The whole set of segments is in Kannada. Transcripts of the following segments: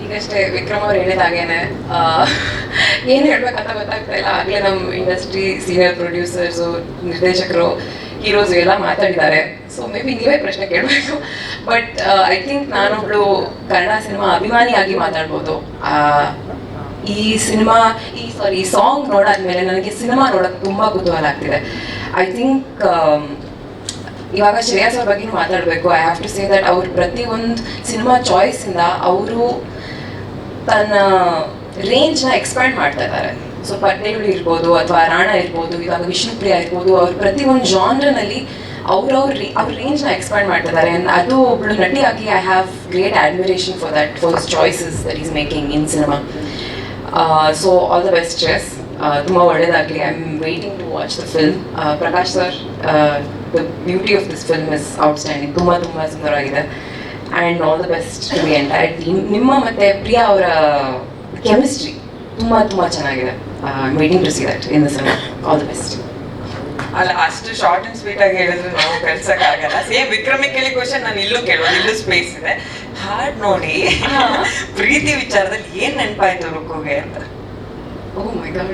ಈಗಷ್ಟೇ ವಿಕ್ರಮ್ ಅವ್ರು ಹೇಳಿದಾಗೇನೆ ಏನು ಹೇಳ್ಬೇಕಂತ ಗೊತ್ತಾಗ್ತಾ ಇಲ್ಲ. ಆಗಲೇ ನಮ್ಮ ಇಂಡಸ್ಟ್ರಿ ಸೀನಿಯರ್ ಪ್ರೊಡ್ಯೂಸರ್ಸು, ನಿರ್ದೇಶಕರು, ಹೀರೋಸು ಎಲ್ಲ ಮಾತಾಡಿದ್ದಾರೆ. ಸೊ ಮೇ ಬಿ ನೀವೇ ಪ್ರಶ್ನೆ ಕೇಳಬೇಕು. ಬಟ್ ಐ ಥಿಂಕ್ ನಾನೊಬ್ಳು ಕನ್ನಡ ಸಿನಿಮಾ ಅಭಿಮಾನಿಯಾಗಿ ಮಾತಾಡ್ಬೋದು. ಈ ಸಿನಿಮಾ ಈ ಸಾಂಗ್ ನೋಡಾದ್ಮೇಲೆ ನನಗೆ ಸಿನಿಮಾ ನೋಡೋಕೆ ತುಂಬ ಕುತೂಹಲ ಆಗ್ತಿದೆ. ಐ ಥಿಂಕ್ ಇವಾಗ ಶ್ರೇಯಸ್ ಅವ್ರ ಬಗ್ಗೆ ಮಾತಾಡಬೇಕು. I have to say that ಅವ್ರು ಪ್ರತಿಯೊಂದು ಸಿನಿಮಾ ಚಾಯ್ಸಿಂದ ಅವರು ತನ್ನ ರೇಂಜ್ನ ಎಕ್ಸ್ಪ್ಯಾಂಡ್ ಮಾಡ್ತಾ ಇದ್ದಾರೆ. ಸೊ ಪಡ್ನೆಗಳು ಇರ್ಬೋದು ಅಥವಾ ರಾಣ ಇರ್ಬೋದು, ಇವಾಗ ವಿಷ್ಣುಪ್ರಿಯ ಇರ್ಬೋದು, ಅವ್ರು ಪ್ರತಿಯೊಂದು ಜಾನ್ರನಲ್ಲಿ ಅವ್ರ ರೇಂಜ್ನ ಎಕ್ಸ್ಪ್ಯಾಂಡ್ ಮಾಡ್ತಿದ್ದಾರೆ. ಅದು ಒಬ್ಳು ನಟಿಯಾಗಿ I have great admiration for his choices that is making in cinema. So all the best Shreyas, ತುಂಬ ಒಳ್ಳೆಯದಾಗಲಿ. I am waiting to watch the film. Prakash sir, the beauty of this film is outstanding. ತುಂಬ ಸುಂದರವಾಗಿದೆ. And all the best to the entire team. ನಿಮ್ಮ ಮತ್ತು ಪ್ರಿಯಾ ಅವರ ಕೆಮಿಸ್ಟ್ರಿ ತುಂಬ ಚೆನ್ನಾಗಿದೆ. Waiting to see that in the cinema. All the best. ಅಲ್ಲ, ಅಷ್ಟು ಶಾರ್ಟ್ ಅಂಡ್ ಸ್ವೀಟ್ ಆಗಿ ಹೇಳಿದ್ರೆ ನಾವು ಕಳ್ಸಕ್ಕಾಗಲ್ಲ. ಸೇಮ್ ವಿಕ್ರಮಿಗೆ ಕೇಳಿ ಕ್ವಶನ್ ನಾನು ಇಲ್ಲೂ ಕೇಳುವ, ಇಲ್ಲೂ ಸ್ಪೇಸ್ ಇದೆ. ಹಾಡ್ ನೋಡಿ ಪ್ರೀತಿ ವಿಚಾರದಲ್ಲಿ ಏನ್ ನೆನಪಾಯ್ತು ರುಕ್ಕುಗೆ ಅಂತ? ಓ ಮೈ ಗಾಡ್,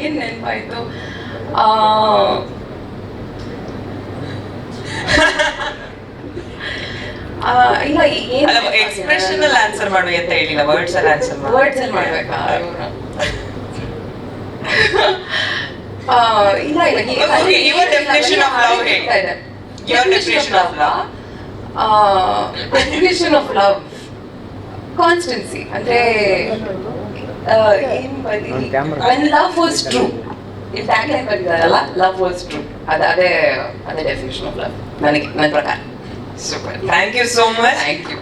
ಏನ್ ನೆನಪಾಯ್ತು? ಇಲ್ಲ, ಎಕ್ಸ್ಪ್ರೆಷನ್ ಅಲ್ಲಿ ಆನ್ಸರ್ ಮಾಡುವ ಅಂತ ಹೇಳಿಲ್ಲ, ವರ್ಡ್ಸ್ ಅಲ್ಲಿ ಆನ್ಸರ್ ಮಾಡಿ. ವರ್ಡ್ಸ್ ಅಲ್ಲಿ ಮಾಡ್ಬೇಕಾ? ಇಲ್ಲ your definition of love ಹೇಳಿ. Your definition of love. Definition of love, constancy. ಅಂದ್ರೆ when love was true, ಈ ಟ್ಯಾಗ್ಲೈನ್ ಬಂದಿದ್ದಾರಲ್ಲ, love was true, ಅದೇ ಡೆಫಿನೇಷನ್ ಆಫ್ ಲವ್ ನನಗೆ, ನನ್ನ ಪ್ರಕಾರ. Super, thank you so much. Thank you.